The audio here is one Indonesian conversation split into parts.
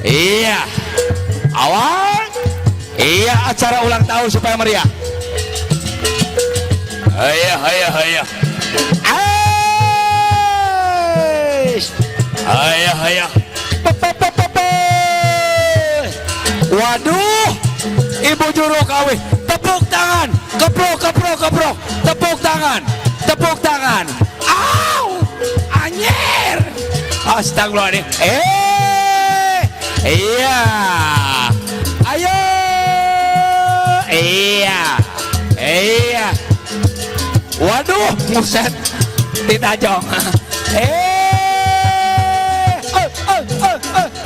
Iya, awal. Iya, acara ulang tahun supaya meriah. Hayah, hayah, hayah. Hayah, hayah. Waduh, ibu juru kawin. Tepuk tangan, keprok, keprok, keprok. Tepuk tangan, tepuk tangan. Au, anjir. Astagfirullahaladzim. Iya. Ayo. Iya. Iya. Waduh, muset. Ditajong.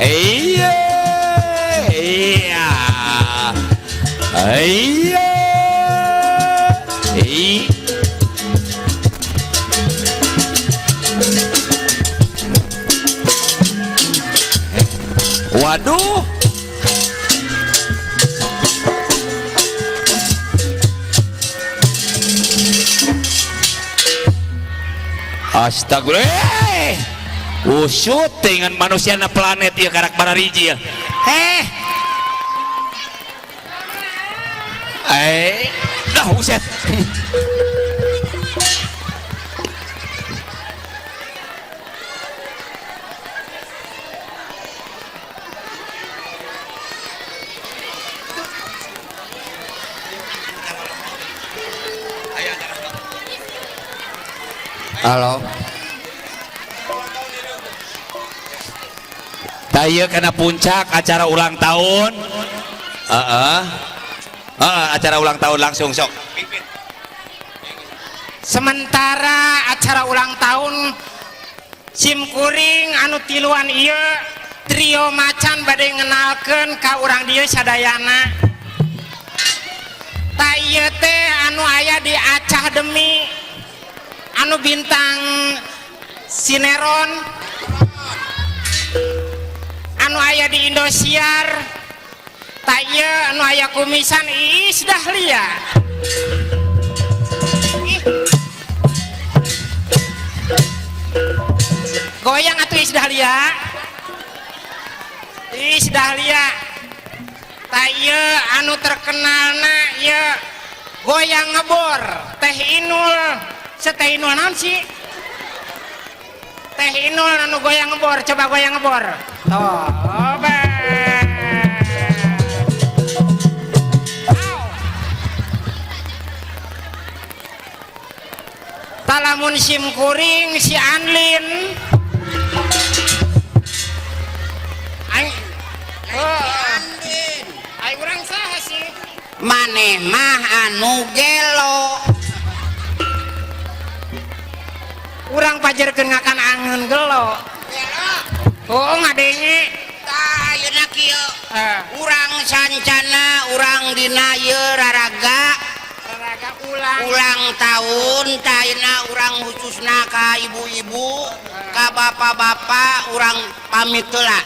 Iya. Iya. Iya. Waduh. Astagfirullah. Usut dengan manusia na planet ya karak barariji ya. Dah uset. Halo. Taya kena puncak acara ulang tahun. Acara ulang tahun langsung sok. Sementara acara ulang tahun simkuring anu tiluan ieu trio macan bade ngenalkeun ka urang dieu sadayana. Ta ieu teh anu aya di Acah Demi anu bintang sineron anu aya di Indosiar. Ta ieu anu aya kumisan Iis Dahlia. Goyang atuh Iis Dahlia. Iis Dahlia. Ta ieu anu terkenalna ieu goyang ngebor Teh Inul. Teh Inul naon sih? Teh Inul anu goyang ngebor, coba goyang ngebor. Coba. Talamun simkuring si Anlin. Ai urang saha sih? Maneh mah anu gelo. Urang pajerkeun ngakan angeun gelo. Oh ngadenge. Tah ayeuna kieu. Urang sancana urang dina ieu raraga ulang tahun. Tah ayeuna urang khususna ka ibu-ibu, ka bapak-bapak urang pamit heula.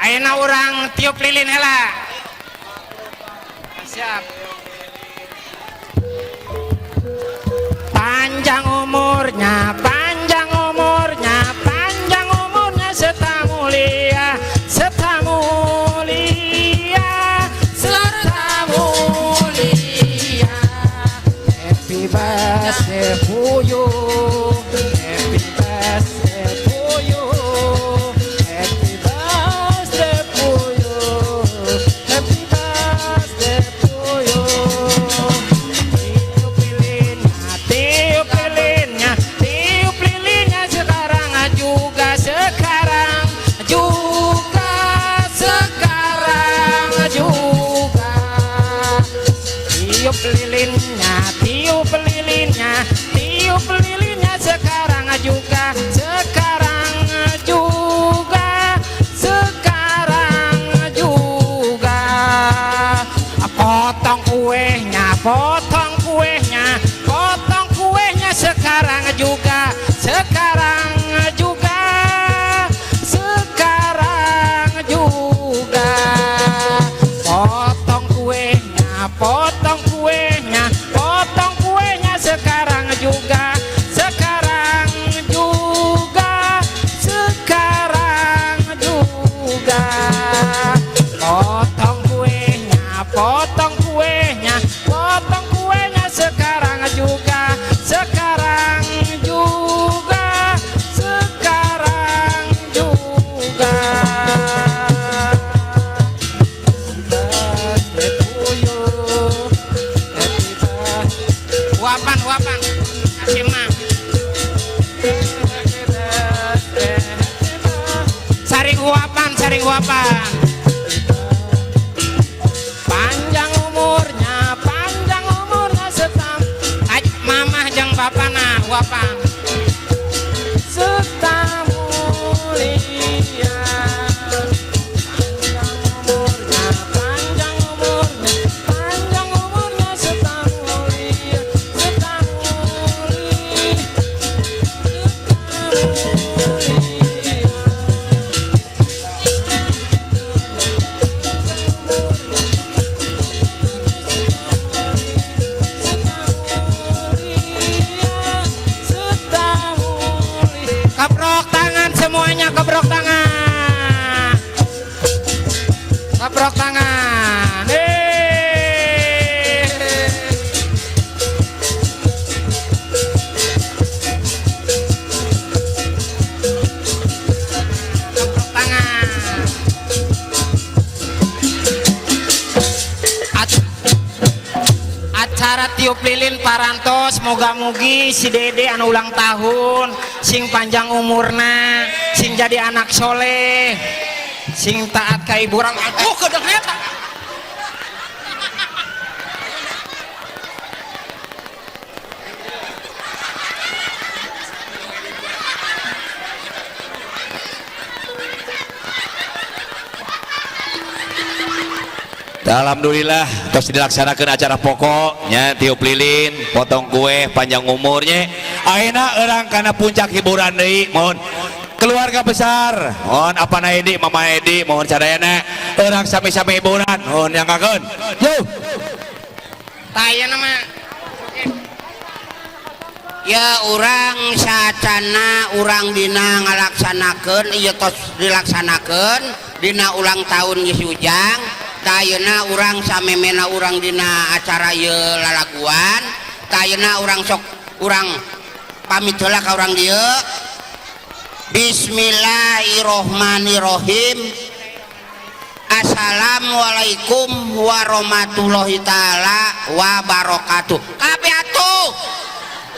Ayeuna urang tiup lilin heula. Siap. Panjang umurnya, panjang umurnya, panjang umurnya serta mulia, serta mulia, serta mulia. Happy birthday to you, happy birthday to you, happy birthday to you, happy birthday to you. Tiup lilinnya, tiup lilinnya, tiup huapan panjang umurnya setahun mamah jeung bapana huapan setahun mulia panjang umurnya setahun mulia kebrok tangan semuanya, kebrok tangan. Kebrok tangan. Acara tiup lilin parantos moga-mugi si Dede anu ulang tahun sing panjang umurna, sing jadi anak soleh, sing taat ka ibu orang. Kedeng eta. Alhamdulillah terus dilaksanakan acara pokoknya tiup lilin potong kue panjang umurnya ayeuna orang karena puncak hiburan deui mohon keluarga besar mohon apa na Edi Mama Edi mohon sadayana orang sami-sami hiburan mohon yang kakeun yo Taya nama ya orang sacana orang dina ngalaksanakeun ieu tos dilaksanakeun dina ulang tahun geus ujang tayana orang samemena orang dina acara ye lalaguan tayana orang sok orang pamit heula ka orang dieu. Bismillahirrohmanirrohim. Assalamualaikum warahmatullahi taala wabarakatuh. Kabeh atuh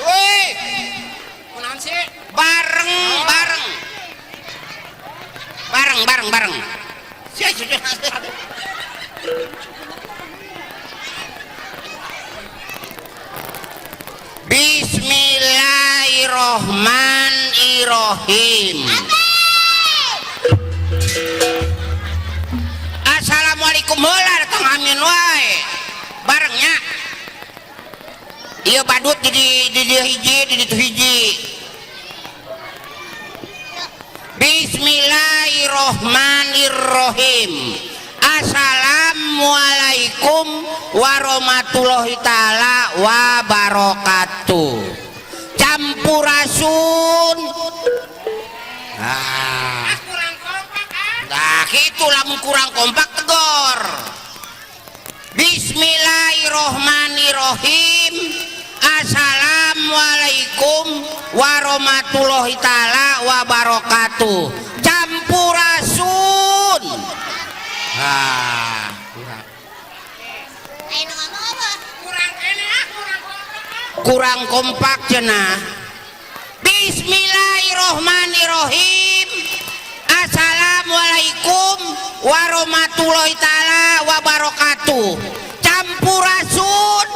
weh kunaon sih? bareng sia Bismillahirrohmanirrohim. Assalamualaikum heula datang amin wae barengnya ieu badut di hiji Bismillahirrohmanirrohim. Assalamualaikum warahmatullahi taala wabarakatuh. Campurasun. Kurang kompak Nah gitu lamun kurang kompak tegor. Bismillahirrohmanirrohim. Assalamualaikum warahmatullahi taala wabarakatuh. Campurasun. Kurang kompak cenah. Bismillahirrohmanirrohim. Assalamualaikum warahmatullahi taala wabarakatuh. Campurasun.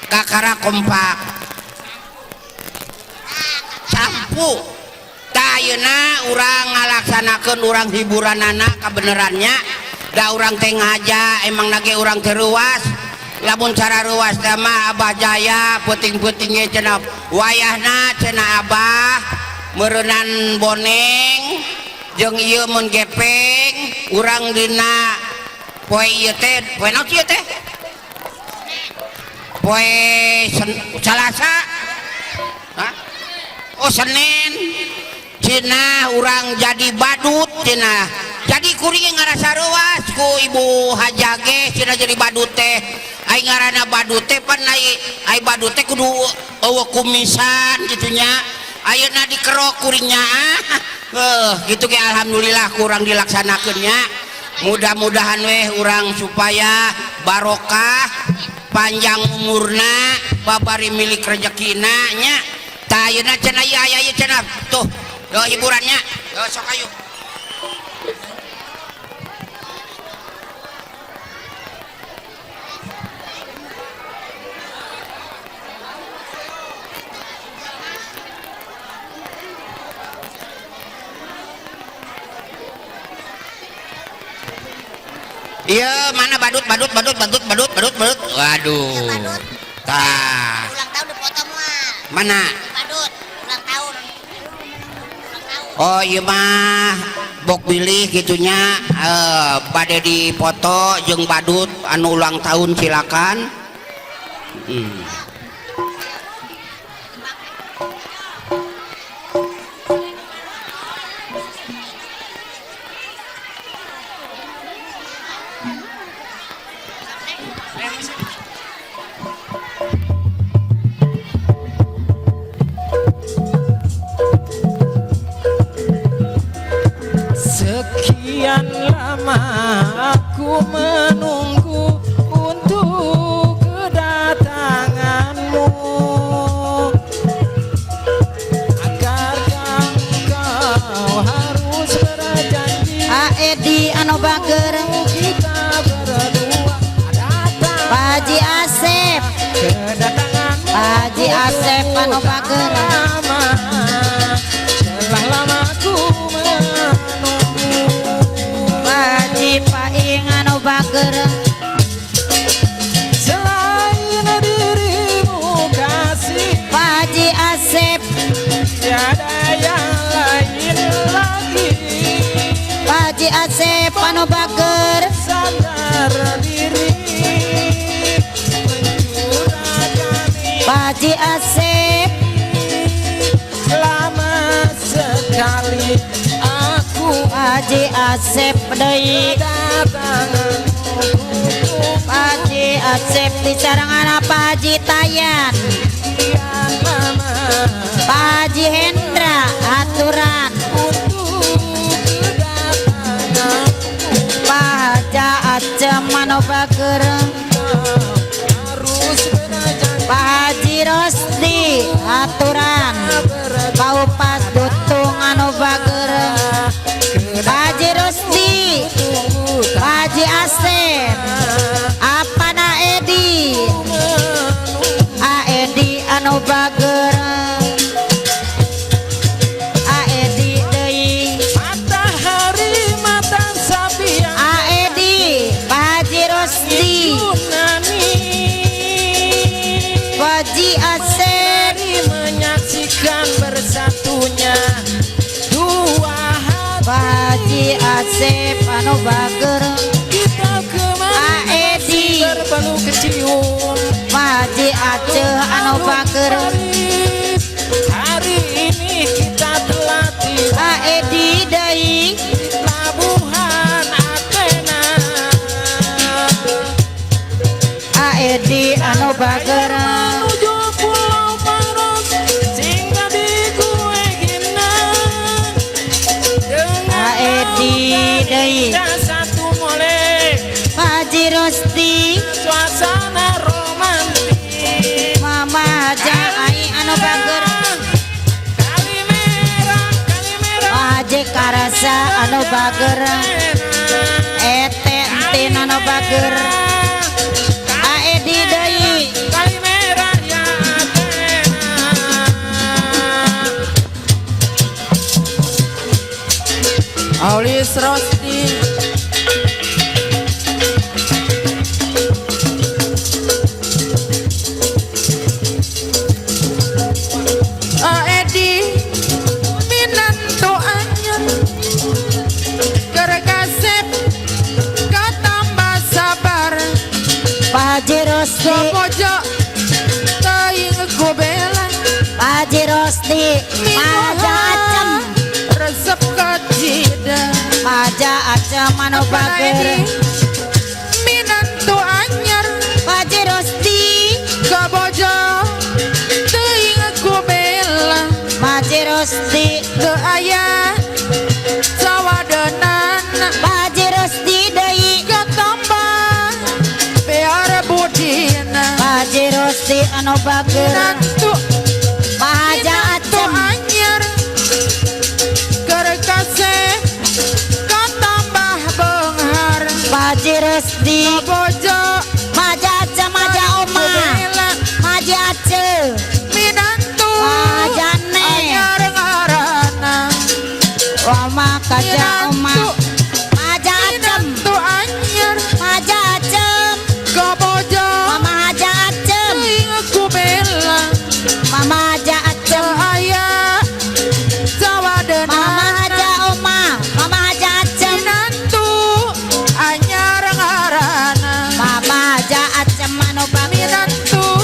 Kakara kompak. Campu. Tayena urang ngalaksanakeun urang hiburan anak kebenarannya. Da urang teh ngaja emang nage urang teh ruas. Lamun cara ruas teh mah Abah Jaya peuting-peuting cenah wayahna cenah Abah meureunnan boneng jeung ieu mun gepeng urang dina poe ieu teh poe naon ieu teh poe Salasa. Hah? Oh Senin cina urang jadi badut cina jadi kuring ngarasa ruas ku ibu hajage cina jadi badut teh ai ngaranna badut teh pan ai badut teh kudu eueuh kumisan gitunya ayeuna dikerok kuringnya gitu ge alhamdulillah kurang dilaksanakeunnya mudah-mudahan weh urang supaya barokah panjang umurna babari milik rezekina nya tah ayeuna cenah ieu aya cenah tuh hiburannya sok ayo. Iya, mana badut. Waduh. Badut. Tah. Ulang tahun dipotong mah. Mana? Badut, ulang tahun. Ulang tahun. Oh iya mah bok bilih gitunya bade dipoto jeung badut anu ulang tahun silakan. Sekian lama aku menunggu untuk kedatanganmu, agar kau harus berjanji Edi anu bager kita berdua datang. Pak Haji Asep, Kedatanganmu Pak Haji Asep anu bager lama, telah lama ku menunggu. Pak Haji Paing anu bager Selain dirimu kasih, Pak Haji Asep, tiada yang lain lagi. Pak Haji Asep anu bager Sadar diri mencurahkan Pak Haji Asep, lama sekali aku Pak Haji Asep deui datanganmu. Pak Haji Asep di sarangan Pak Haji Tayan, Sekian lama Pak Haji Hendra aturan, untuk kedatanganmu. Pak Haja Acem anu bager Harus berjanji Pak Haji Rosdi aturan, Kaupas Dutung anu bager Pak Haji Rosdi, Pak Haji Asep, apana Edi, Edi anu bager, Edi deui, matahari mata sapian Edi, Pak Haji Rosdi, Yunani Pak Haji Asep, dari menyaksikan bersatunya dua hati. Pak Haji Asep anu bager, Kita kemana Edi, berpeluk kecium. Pak Haji Aceh anu bager, Hari ini kita telah tiba Edi deui, di pelabuhan Athena. Edi anu bager, Menuju Pulau Maros singgah di Kue Ginang. Dengan Edi deui, kita satu molek Pak Haji Rosdi, suasana romantis. Mama Haja Ai anu bager, Kalimera Pak Haji Karasa anu bager, Ete Entin anu bager, Edi deui, Kalimera ya Athena. Aulis Rosti Edi minanto anyar Gergasep katambah sabar Pak Haji Rosdi, pojok teing gobela Pak Haji Rosdi, Pak Haja Acem, resep kajida Pak Haja Acem anu bager, minanto anyar Pak Haji Rosdi, kabojo teing gobela Pak Haji Rosdi, teu aya sawadenan Pak Haji Rosdi deui, katambah biar budina Pak Haji Rosdi anu bager, nantu Pak Haja minanto Acem, anyar gergas Rosdi bojo Maja Ace Maja Oma Maja Ace minantu Maja Ne anyar ngarana Oma Kaja Oma Maja Acem minantu anyar Maja Acem ka bojo Mama Haja Acem teuing kumela Mama Haja Acem aya sawadena Mama Haja Oma Mama Haja Acem minantu anyar ngarana Mama Haja Acem Mano Bagus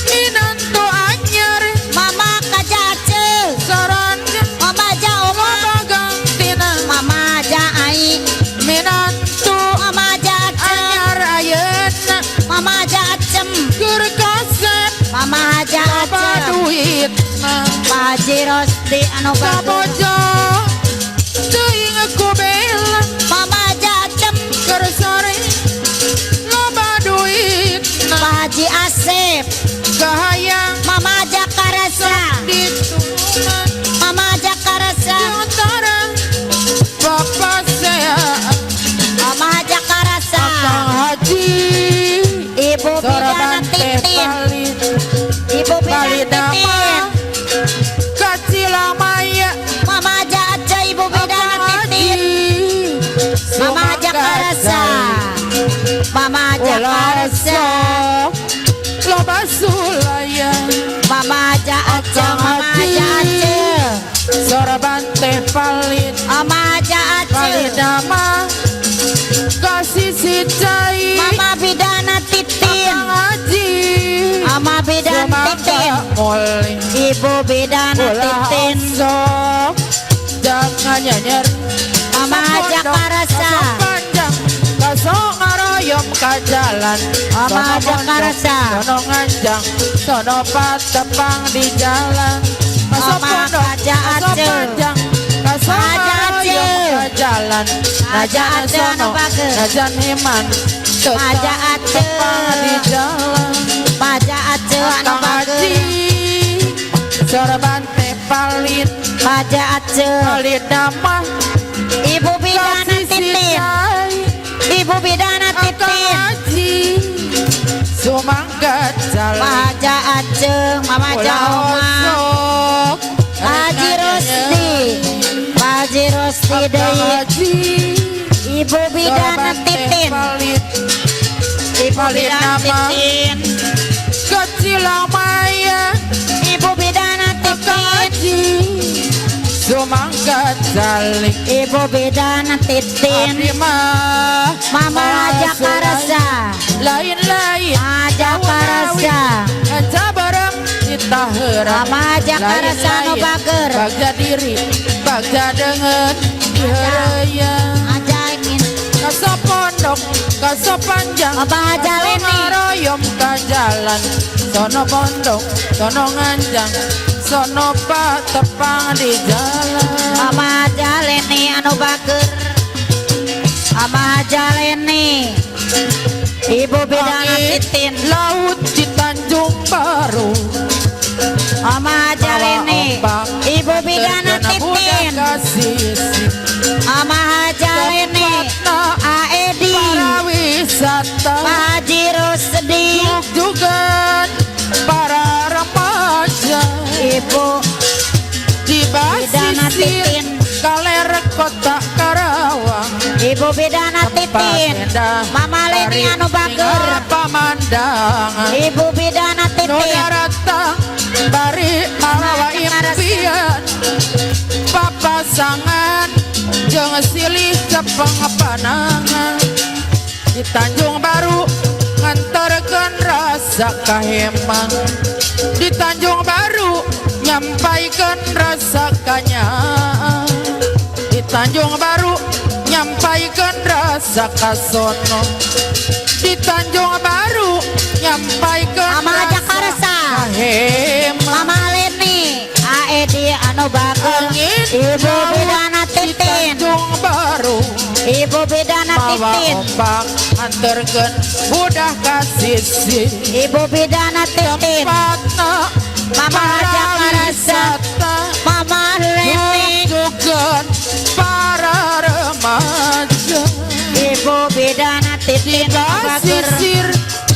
minantu anyar Mama Kaja Aceh saran Mama Haja Oma gantina Mama Haja Ai minantu Mama Haja Acem anyar ayeuna Mama Haja Acem keur kasep Mama Haja apa Acem duitna Pak Haji Rosdi anu ka bagus bojo teuing kumela Mama Haja Acem keur sore loba duitna Pak Haji Asep kahayang Mama Haja Karasa dituman Mama Haja Karasa antara bapak saya Mama Haja Karasa Kang Haji Ibu Bidana Soroban teh Titin palit Ibu Bidana Palidama Titin Kacilamaya Mama Haja Aceh Ibu Bidana Titin Mama Haja Karasa Mama Haja Karasa Loba Sulaya Mama Haja Aceh Kang Mama Haji Haja Aceh Soroban teh palit Mama Haja Aceh Palidama kasih si cai Mama Bidana Titin Kang Haji Mama Bidana Titin mulai Ibu Bidana Titin sok jangan nyanyer Mama Haja Karasa panjang kasok ngaroyom ka jalan Mama Haja Karasa sono nganjang sono patepang di jalan Mama Haja Aceh panjang kasok Haja ngaroyom Aceh ka jalan Haja najan Aceh anu sono bagus. najan iman Haja Aceh. tepang di jalan Haja Aceh anu Kang Haji bagus sorban teh palit Haja Aceh palit nama Ibu Bidana Titin Ibu Bidana Titin Sumangga jalan Haja Aceh Mama Haja Oma Haji Rosdi Haji Rosdi deui Ibu Bidana Titin Ibu Bidana Titin Kecilamaya Ibu Bidana Titin Sumangga jalan Ibu Bidana Titin Abdi mah Mama Haja Karasa lain-lain Haja Karasa Aja bareng kita heurang Mama Haja Karasa anu bager bagja diri bagja dengan diharaya Haja ingin kaso pondok kaso panjang Mama Haja kaso Leni ngaroyom ka jalan sono pondok sono nganjang sono patepang di jalan Mama Haja Leni anu bager Mama Haja Leni Ibu Bidana Titin laut di Tanjung Baru Mama Haja Leni Ibu Bidana Titin Mama Haja Leni Aedi para wisata Pak Haji Rosdi juga para remaja Ibu di Bidana basisir Titin Kaler Kota Karawang Ibu Bidana Titin Mama Leni anu bager pamandangan Ibu Bidana Titin Nodarata bari mawa impian papasangan jeung silih cepeng panangan di Tanjung Baru nganterkeun rasa kaheman di Tanjung Baru nyampaikeun rasa kanyaan di Tanjung Baru nyampaikeun rasa kasono di Tanjung Baru nyampaikeun Mama Haja Karasa kaheman Mama Leni Aedi anu bager Angin Ibu laut Bidana di Titin Tanjung Baru Ibu Bidana mawa Titin ombak anterkeun budak kasisi Ibu Bidana Titin tempatna Mama Haja Karasa Mama Leni Jujukeun para remaja Ibu Bidana titin bager Sisir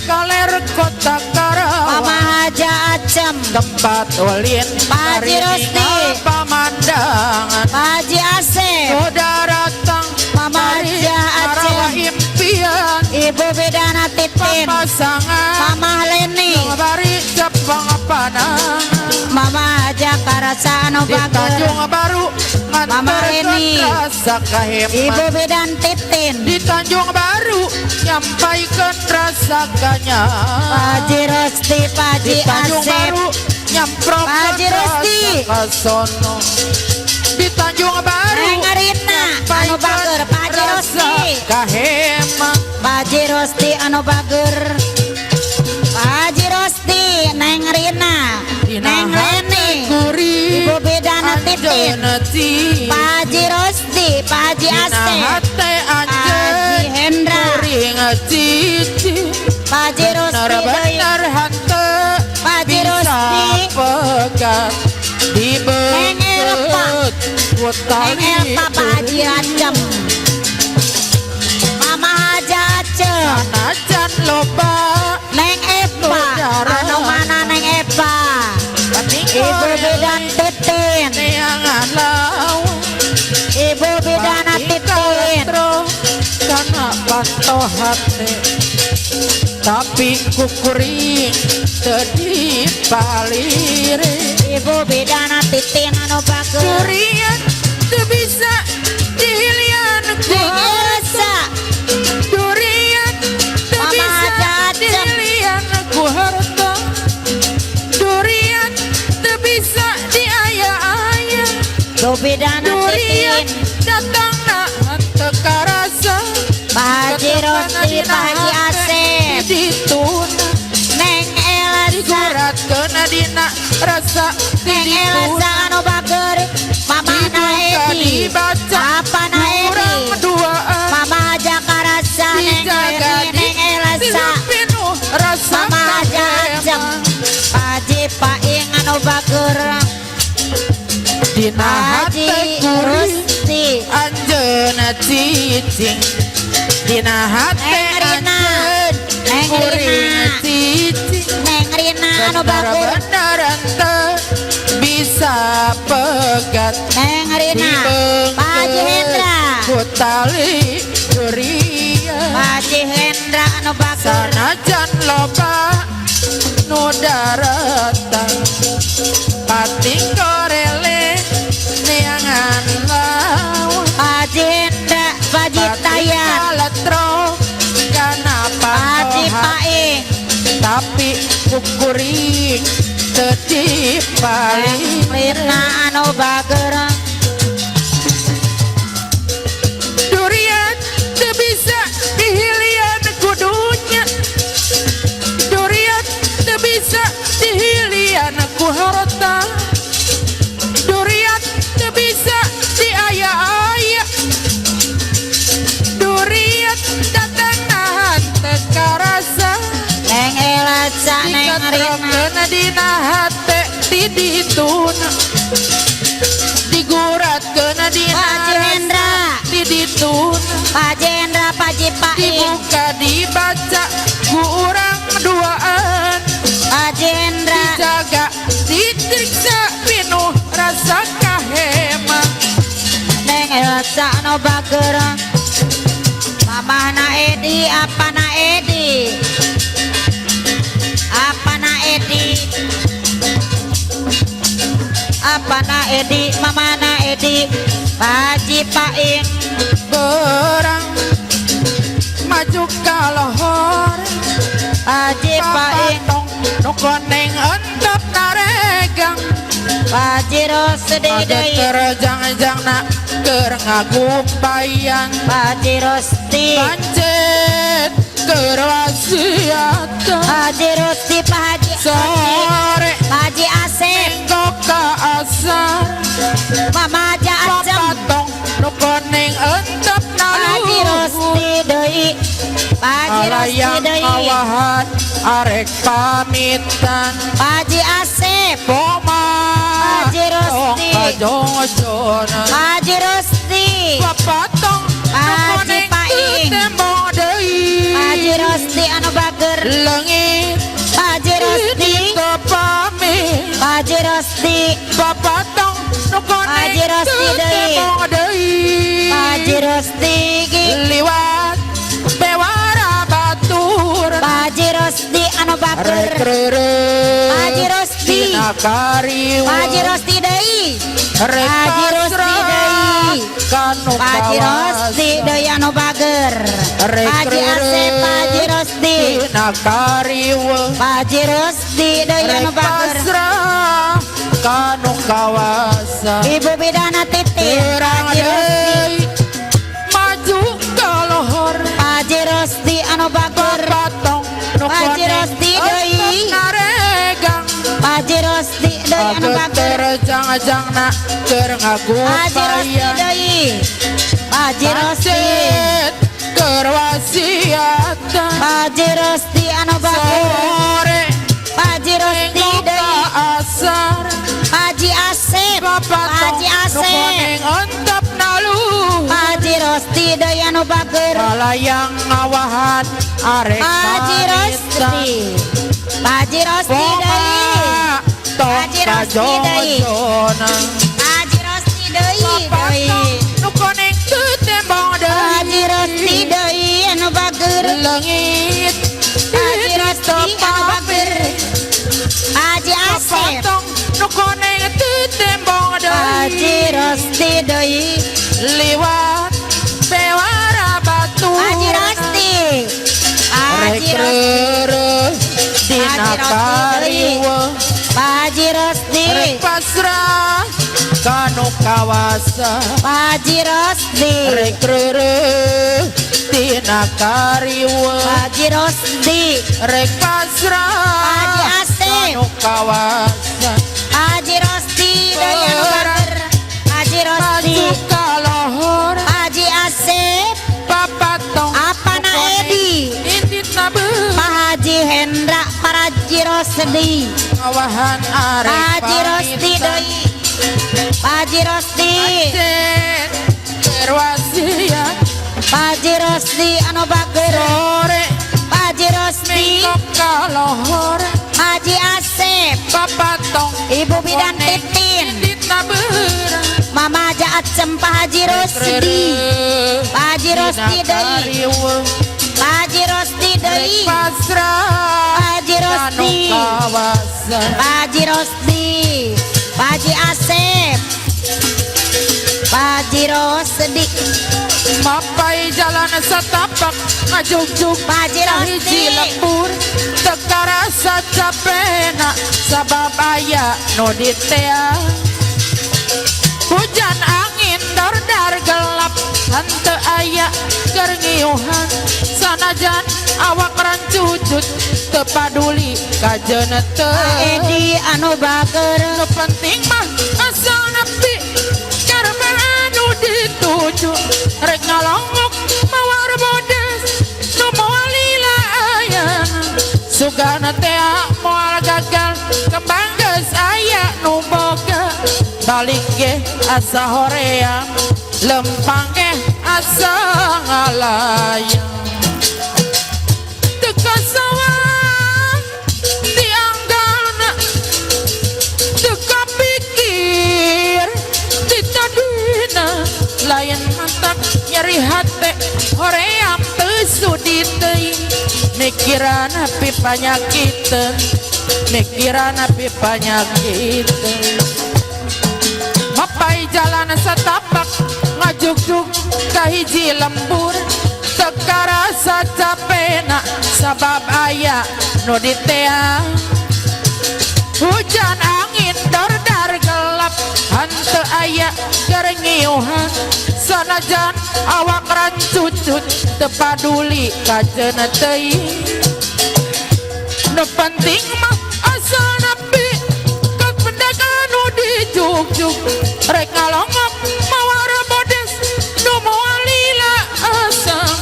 kaler kota Karawang Mama Haja Acem tempat ulin Pak Haji Rosti. pemandangan Pak Haji Asep saudara tang Mama Haja Acem Acem impian Ibu Bidana Titin pasangan Mama Leni bari Jepang panangan Mama Haja Karasa anu di Tanjung bager Baru Mama Leni. rasa kahemat Ibu Bidan Titin di Tanjung Baru nyampaikan rasa kanya Pak Haji Rosti Pak Haji di Tanjung Asep Baru nyemprot Pak Haji Rosti. kasono di Tanjung Baru Neng Rina anu bager Pak Haji Rosti kahemat Pak Haji Rosti anu bager Pak Haji Rosti Neng Rina Neng Reni Ibu Bidana Titin Pak Haji Rosti Pak Haji Asep hate Pak Haji anjen Hendra kuring cici Pak Haji Rosti deui. bener-bener hante Pak Haji Rosti pegat di Neng Elpa. Neng Neng Elpa Pak Haji Acem Mama Haja Acem Najan loba Neng Eva anu mana Neng Eva Ibu Bidan Titin neangan lawan Ibu Bidana Titin karena panto hati tapi kukuring sedih palire Ibu Bidana Titin anu bager durian teu bisa dilian Neng Elsa durian teu Mama bisa Jajang. dilian ku harta durian teu bisa diaya-aya Ibu Bidana durian Titin datang na teu karasa Pak Haji Rosti Pak Haji Asep dituna Neng Elsa digurat kena dina rasa Neng Elsa anu bager Mama Naedi dibaca apa Naedi kurang duaan Mama Haja Karasa Neng dijaga Reni Neng Elsa penuh rasa Mama Haja Acem Pak Haji Paing anu bager dina Pak hate Haji kuring Rosti anjeuna cicing dina hate Neng Rina. anjeun Neng kuring Rina. cicing Neng Rina anu bager bener-bener teu bisa pegat Neng Rina Pak Haji Hendra ku tali durian Pak Haji Hendra anu bager sanajan loba nu daratan pating korele neangan lawan Pak Haji Hendra Pak Haji Tayat letro kana Pak Haji patohan Paing tapi kukuring sedih paling Rina anu bager durian teu bisa dihilian kudunya durian teu bisa dihilian ku harta durian teu bisa diaya-aya durian datang nahan teu karasa Neng Elsa Neng Rina dikatrokeun dina hate didituna diguratkeun dina Pak Haji Hendra didituna Pak Haji Hendra Pak Haji Paing dibuka dibaca ku urang duaan Pak Haji Hendra dijaga ditriksa penuh rasa kahemat Neng Elsa anu bager Mama Naedi apa Naedi apa Naedi apa Naedi Mama Naedi Pak Haji Paing berang maju kalohor Haji Paing papatong nu koneng entep naregang Pak Haji Rosdi ada deui terjang-jangna keur ngagumpayan Pak Haji Rosti pancet keur wasiatan Haji Rosti Pak Haji sore Pak Haji Asep enggok ka asar Mama Haja Acem papatong nu koneng entep Pak Haji Rosti deui Pak Haji Rosti alayang deui kawahan arek pamitan Pak Haji Asep Poma Haji Rosti. kajojona Pak Haji Rosti papatong Pak Haji nu koneng Paing. teu tembok deui Pak Langit Paji Rosti Tepami Paji Rosti Papatong Nukone Haji Rosti deui. Paji Rosti ki Liwat Bewara Batur Paji Rosti anu bager Haji Rosti Kariu Paji Rosti deui Haji Rosti deui Kanu Paji Rosti deui anu bager Haji Asep Paji Rosti Kariu Paji Rosti deui anu bager Pasrah Kanu kawasa Ibu Bidana Titin Paji Rosti Maju ke lohor Paji Rosti anu bager Patong Paji Rosti deui Naregang Paji Rosti deui anu bager Terjang-jang nak Kerngagu Paji Rosti deui Paji Rosti Kerwasiatan Paji Rosti anu bager Sore Paji Rosti deui asar Paji Asep Paji Asep Nukoning ontap nalu Paji Rosti deui anu bager Balayang ngawahan Arek Paji Rosti Paji Rosti deui Paji Rosti deui Paji Rosti deui Nukoning tutembong Paji Rosti deui anu bager Langit Paji Rosti anu bager Paji Asep Patong nukoning tutembong Paji Rosti deui Liwat Bewara Batu Paji Rosti Paji Rosti Dina kariwa Paji Rosti Rek pasrah Kanu kawasa Paji Rosti Rek Dina kariwa Paji Rosti Rek pasrah Paji Asep Kanu kawasa Paji Rosti deui anu bager Paji Rosti Maju kalohor Paji Asep Papatong Apana Edi Indit nabe Pak Haji Hendra Paraji Rosti Ngawahan arek Paji Rosti deui Paji Rosti Acen Terwasiat Paji Rosti anu bager Sore Paji Rosti Mingkok kalohor Haji Asep Papatong Ibu Bidan Titin Indit naber Mama Jaat Cempa Haji Rosti Paji Rosti deui Paji Rosti deui Pasrah Paji Rosti Kanu kawasa Paji Rosti Paji Asep Paji Rosti Mapai jalan setapak Ngajuk-juk Paji Rosti Hiji lembur Teka rasa capena Sabab aya no ditea Hujan angin dar-dar gelap Hante aya kerngiuhan Sanajan awak rancucut Tepaduli kajeuna teu Edi anu bager Nu penting mah asal nepi Karpel anu dituju Rek ngalongok mawar bodas Nu moal lila ayana Sugana tea moal gagal Kembang geus aya nu boga Balik ge asa horeang Lempang ge asa ngalayang Teka sawang dianggalna Teka pikir ditadina Lain mantak nyeri hati hoream teu sudi teuing Mikiran api panyakiteun Mikiran api panyakiteun Mapai jalan setapak Ngajuk-juk kahiji lembur Teka rasa capena Sabab aya nu ditea Hujan angin dar-dar gelap Hante aya kerngiuhan Sanajan awak rancucut Tepaduli kajeuna teuing Nu penting mah asal nepi Kak pendak anu dijuk-juk Rek ngalongok mawar bodes Nu moal lila asam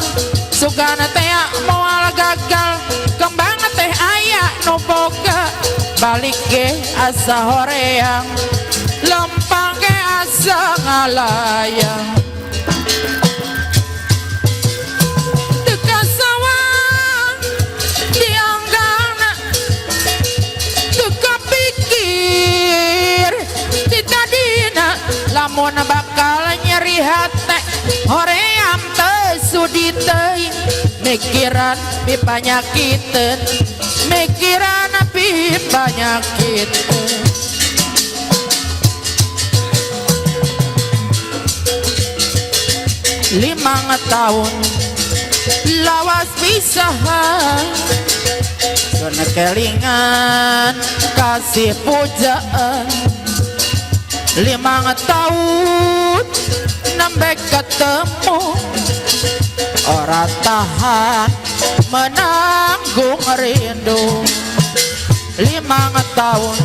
Sugana teh moal gagal Kembang teh aya nu boga Balik ge asa horeang Lempang ge asa ngalayang Teka sawang diang lamun bakal nyeri hati hoream teu sudi teuing mikiran pi panyakiteun mikiran pi panyakiteun 5 tahun lawas pisahan Dona kelingan kasih pujaan 5 tahun nambah ketemu ora tahan menanggung rindu 5 tahun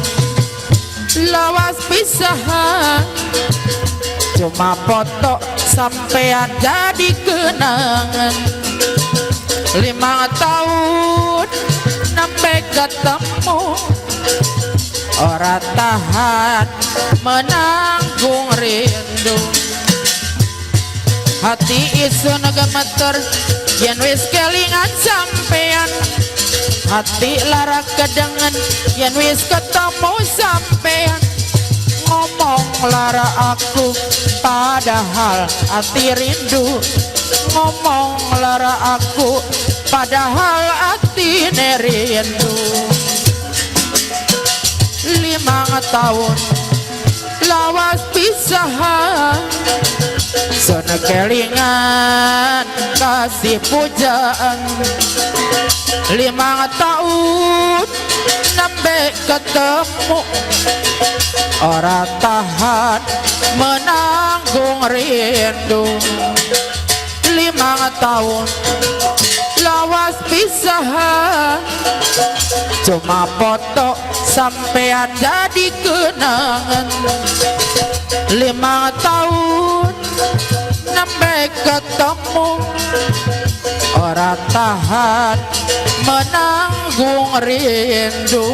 lawas pisahan cuma foto sampean jadi kenangan 5 tahun sampai ketemu ora tahan menanggung rindu hati isun gemeter yen wis kelingan sampean hati lara kedengen yen wis ketemu sampean ngomong lara aku padahal hati rindu ngomong lara aku padahal hati rindu 5 tahun lawas pisahan Sona kelingan kasih pujaan 5 tahun sampai ketemu ora tahan menanggung rindu 5 tahun lawas pisahan cuma foto sampean jadi kenangan 5 tahun sampai ketemu ora tahan menanggung rindu